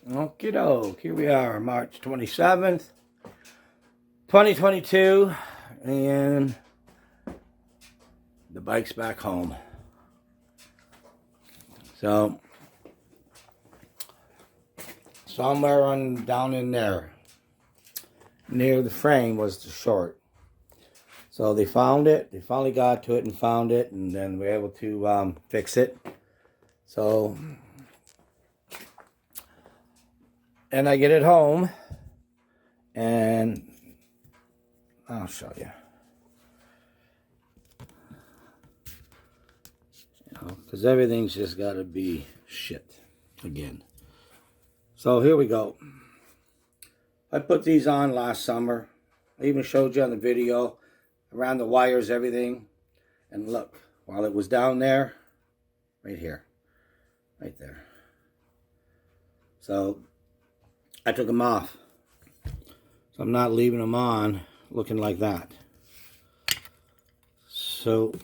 Okie doke. Here we are, March 27th, 2022, and the bike's back home. So, somewhere down in there, near the frame, was the short. So they found it. They finally got to it and found it, and then we were able to fix it. So, and I get it home, and I'll show you. Because everything's just got to be shit again. So here we go. I put these on last summer. I even showed you on the video around the wires, everything. And look, while it was down there, right here, right there. So I took them off. So I'm not leaving them on looking like that. So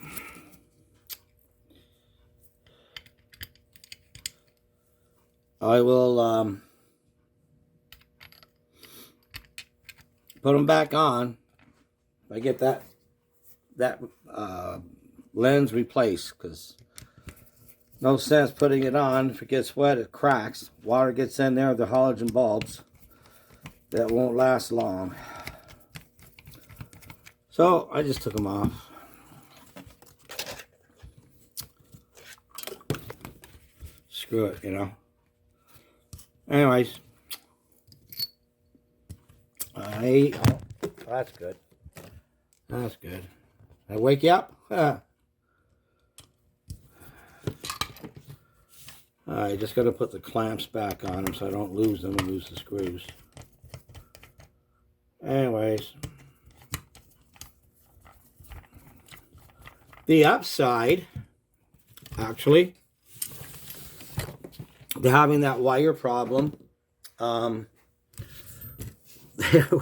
I will put them back on. If I get that lens replaced, because no sense putting it on. If it gets wet, it cracks. Water gets in there, the halogen bulbs. That won't last long. So I just took them off. Screw it, you know. Anyways. Oh, that's good. That's good. Did I wake you up? Alright, just got to put the clamps back on them so I don't lose them and lose the screws. Anyways. The upside, actually, to having that wire problem, there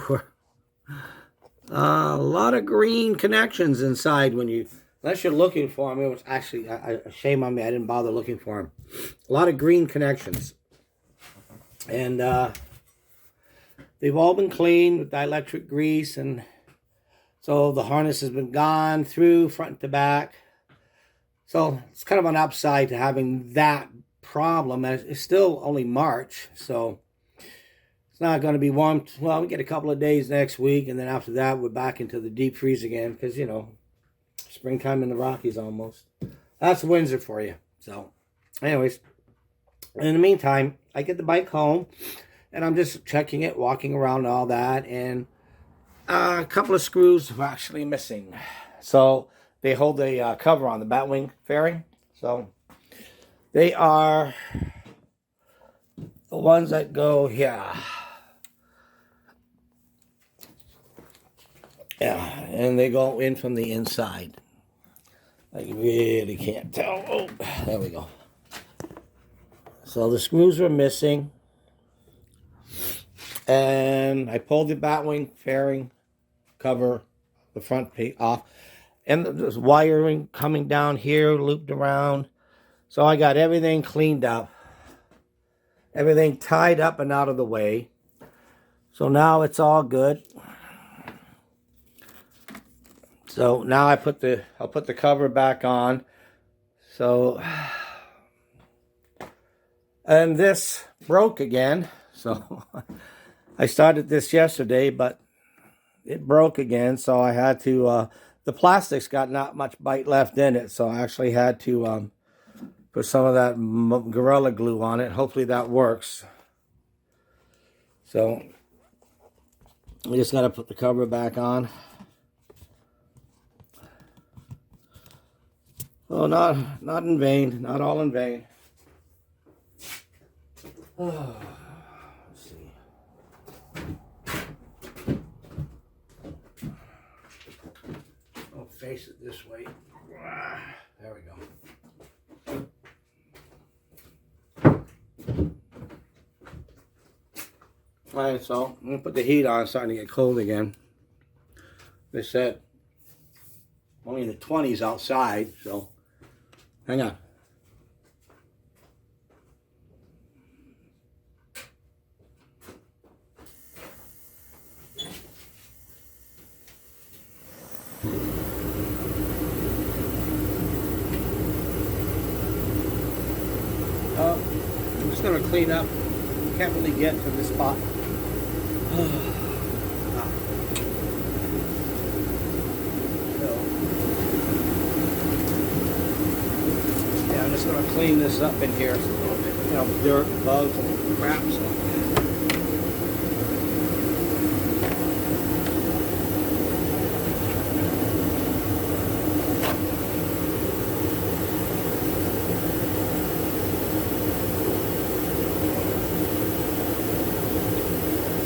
were a lot of green connections inside when you, unless you're looking for them. It was actually a shame on me, I didn't bother looking for them. A lot of green connections. And they've all been cleaned with dielectric grease, and so the harness has been gone through front to back. So it's kind of an upside to having that problem. It's still only March, so it's not going to be warm. Well, we get a couple of days next week, and then after that, we're back into the deep freeze again, because, you know, springtime in the Rockies almost. That's Windsor for you. So, anyways, in the meantime, I get the bike home, and I'm just checking it, walking around and all that, and a couple of screws are actually missing. So, they hold the cover on the batwing fairing. So, they are the ones that go here. Yeah, and they go in from the inside. I really can't tell. Oh, there we go. So the screws are missing. And I pulled the batwing fairing cover, the front piece off. And there's wiring coming down here, looped around. So I got everything cleaned up. Everything tied up and out of the way. So now it's all good. So now I'll put the cover back on. So, and this broke again. So I started this yesterday, but it broke again. So I had to, the plastic's got not much bite left in it. So I actually had to put some of that Gorilla Glue on it. Hopefully that works. So we just got to put the cover back on. Oh, not in vain. Not all in vain. Oh, let's see. I'll face it this way. There we go. Alright, so I'm going to put the heat on. It's starting to get cold again. They said only in the 20s outside, so hang on. going to clean up. Can't really get to this spot. Yeah, I'm just going to clean this up in here. It's a little bit, you know, dirt, bugs, and crap. So.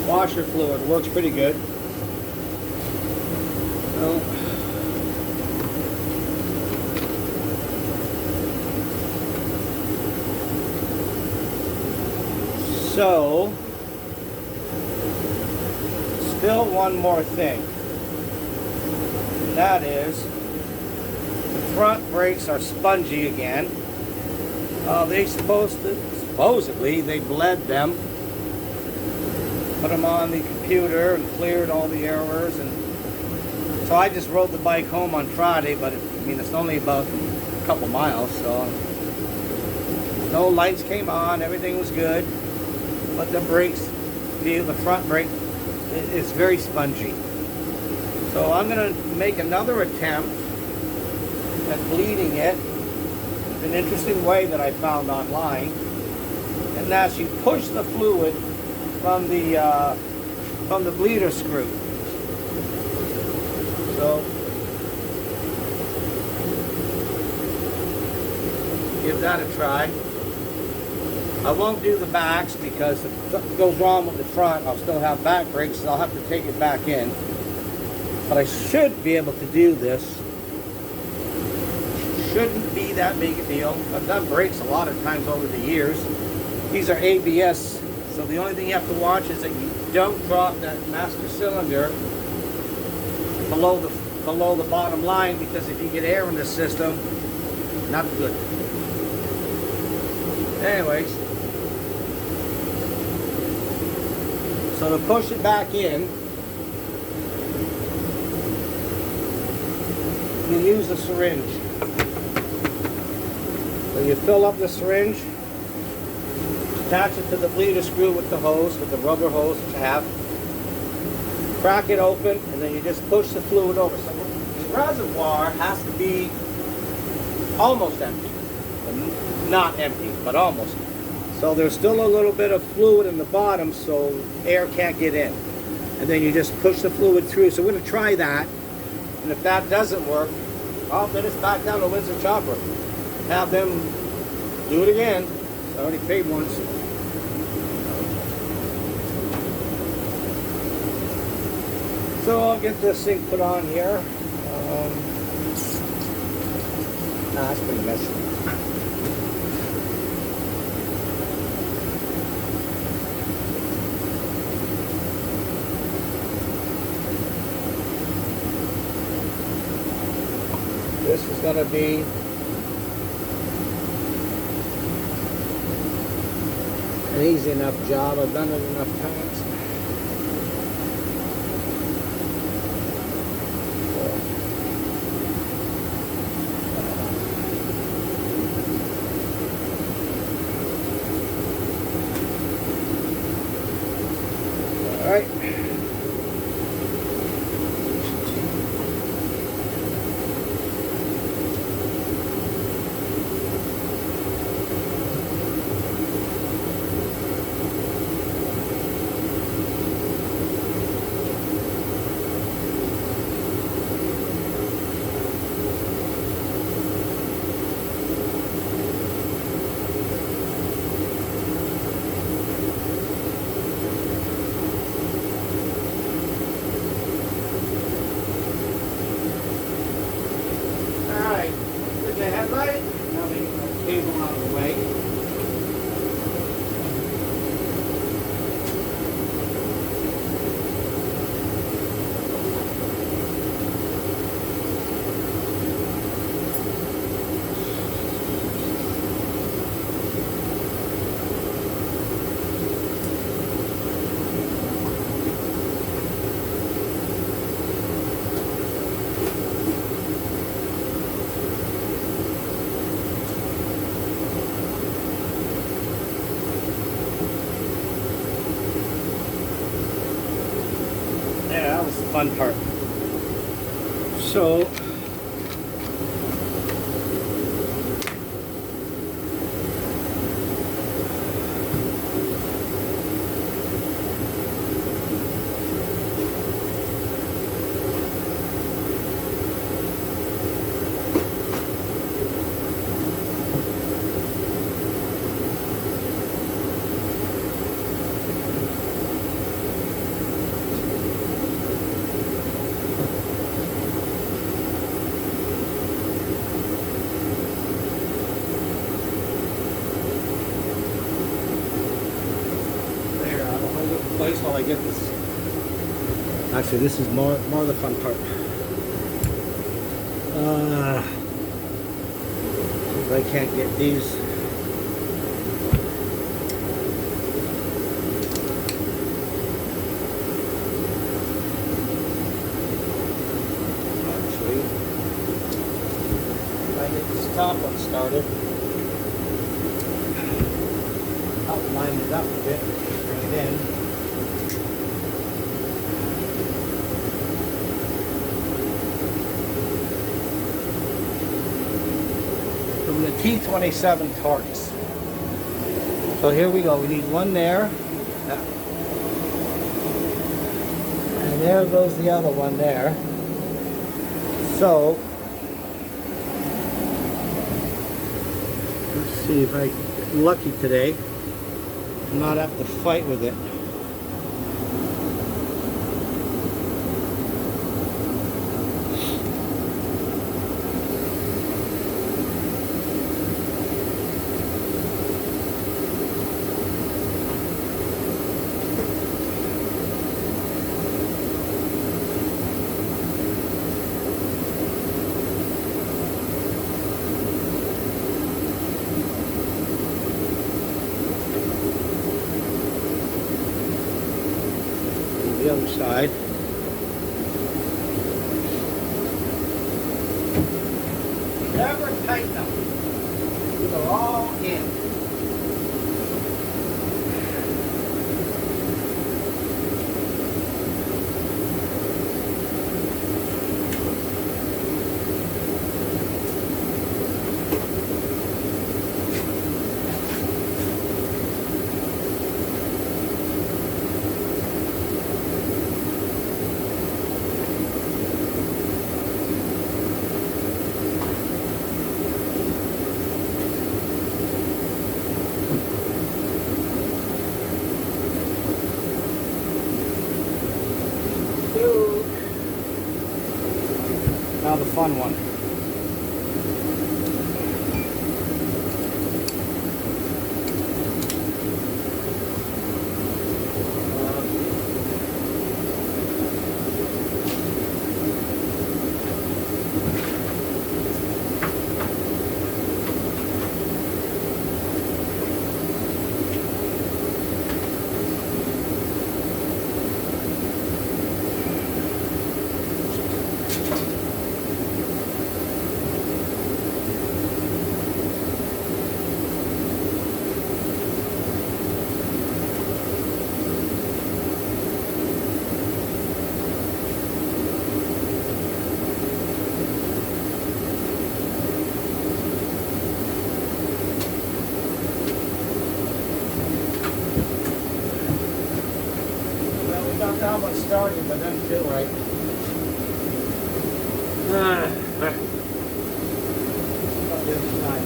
Washer fluid works pretty good. Well, so, still one more thing. And that is, the front brakes are spongy again. Supposedly, they bled them. Put them on the computer and cleared all the errors, and so I just rode the bike home on Friday, but I mean it's only about a couple miles, so no lights came on, everything was good, but the brakes, the front brake is very spongy. So I'm going to make another attempt at bleeding it. It's an interesting way that I found online, and that's you push the fluid from the bleeder screw. So give that a try. I won't do the backs because if something goes wrong with the front, I'll still have back brakes, so I'll have to take it back in. But I should be able to do this. Shouldn't be that big a deal. I've done brakes a lot of times over the years. These are ABS. So the only thing you have to watch is that you don't drop that master cylinder below the bottom line, because if you get air in the system, not good. Anyways, so to push it back in, you use a syringe. So you fill up the syringe, attach it to the bleeder screw with the hose, with the rubber hose that you have. Crack it open, and then you just push the fluid over. So the reservoir has to be almost empty. Not empty, but almost. So there's still a little bit of fluid in the bottom, so air can't get in. And then you just push the fluid through. So we're going to try that. And if that doesn't work, then it's back down to Windsor Chopper. Have them do it again. I already paid once. So I'll get this thing put on here. That's pretty messy. This is going to be an easy enough job. I've done it enough times. All right. fun part. So place while I get this. Actually, this is more of the fun part. If I can't get these. Actually, if I get this top one started, I'll line it up a bit, bring it in. From the T27 Torx. So here we go. We need one there. And there goes the other one there. So let's see if I get lucky today. I'm not have to fight with it. The other side. Never tighten them. These are all in. Now the fun one. Got that one started, but doesn't feel right. About this time.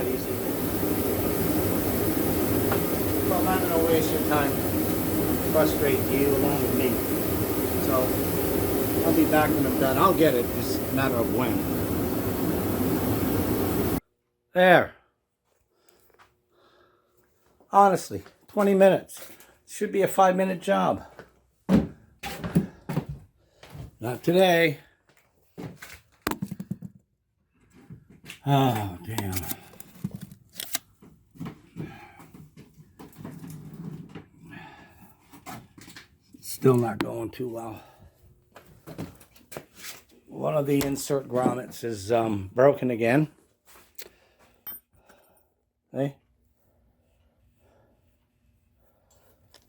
that easy. Well, I'm not going to waste your time. Frustrate you along with me. So, I'll be back when I'm done. I'll get it. It's a matter of when. There. Honestly, 20 minutes. Should be a 5-minute job. Not today. Oh, damn. Still not going too well. One of the insert grommets is broken again. Hey?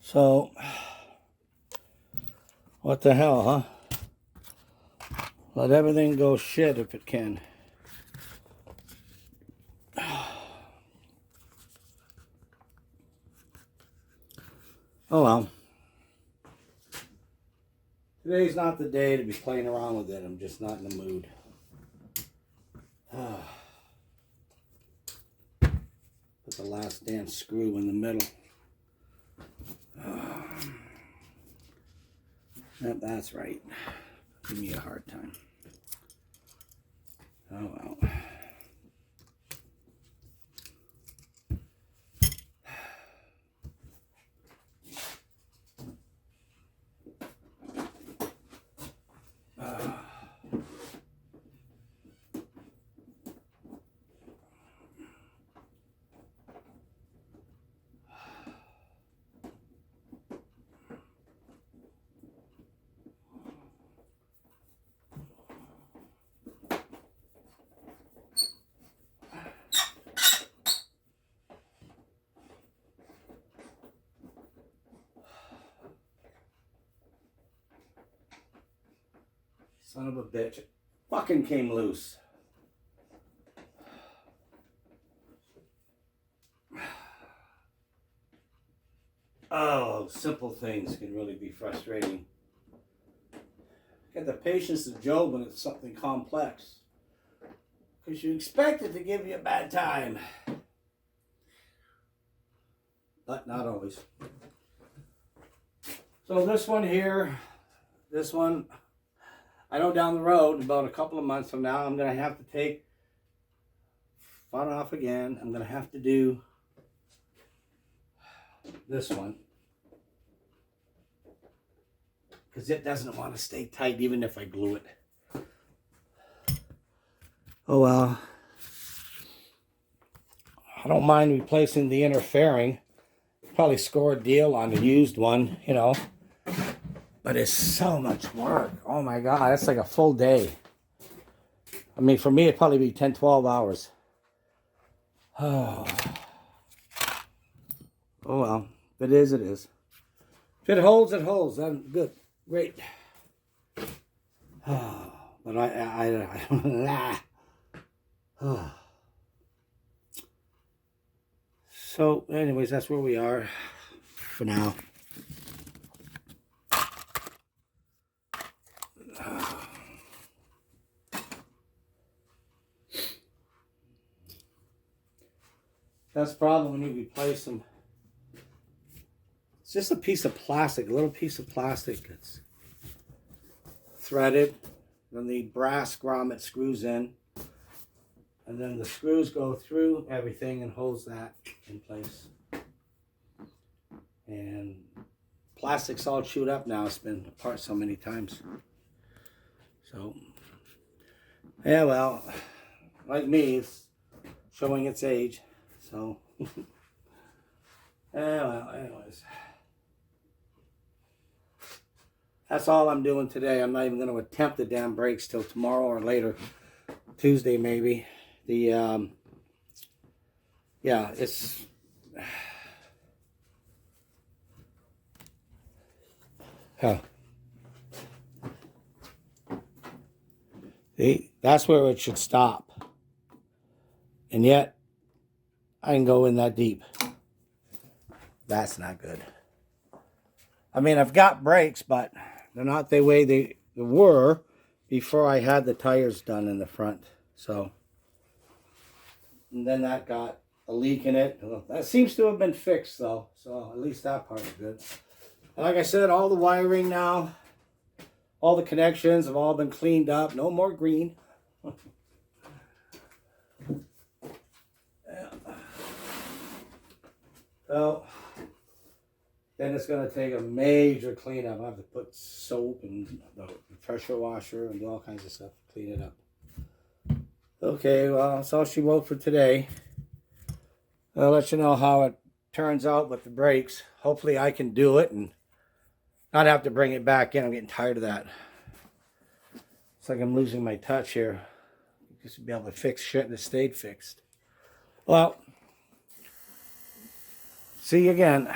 So, what the hell, huh? Let everything go shit if it can. Oh well. Today's not the day to be playing around with it. I'm just not in the mood. Put the last damn screw in the middle. Yep, that's right. Give me a hard time. Oh well. Son of a bitch. It fucking came loose. Oh, simple things can really be frustrating. Get the patience of Job when it's something complex. Because you expect it to give you a bad time. But not always. So this one here, this one, I know down the road, about a couple of months from now, I'm going to have to take front off again. I'm going to have to do this one. Because it doesn't want to stay tight even if I glue it. Oh well. I don't mind replacing the inner fairing. Probably score a deal on a used one, you know. But it's so much work. Oh my God, that's like a full day. I mean, for me, it'd probably be 10, 12 hours. Oh. Oh well. If it is, it is. If it holds, it holds. I'm good. Great. Oh, but I oh. So, anyways, that's where we are for now. That's the problem when you replace them. It's just a piece of plastic, a little piece of plastic that's threaded. Then the brass grommet screws in. And then the screws go through everything and holds that in place. And plastic's all chewed up now. It's been apart so many times. So, yeah, well, like me, it's showing its age. So, yeah, well, anyways. That's all I'm doing today. I'm not even going to attempt the damn brakes till tomorrow or later. Tuesday, maybe. The, yeah, it's... Huh. See, that's where it should stop. And yet, I can go in that deep. That's not good. I mean, I've got brakes, but they're not the way they were before I had the tires done in the front. So, and then that got a leak in it. That seems to have been fixed though, so at least that part's good. And like I said, all the wiring now, all the connections have all been cleaned up. No more green. Yeah. So then it's going to take a major cleanup. I have to put soap and the pressure washer and do all kinds of stuff to clean it up. Okay, well, that's all she wrote for today. I'll let you know how it turns out with the brakes. Hopefully I can do it and not have to bring it back in. I'm getting tired of that. It's like I'm losing my touch here. Just to be able to fix shit that stayed fixed. Well, see you again.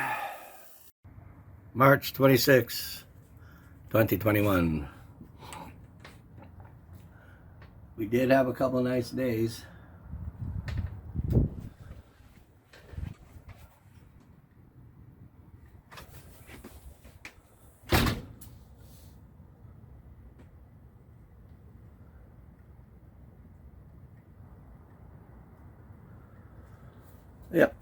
March 26, 2021. We did have a couple of nice days. Yep.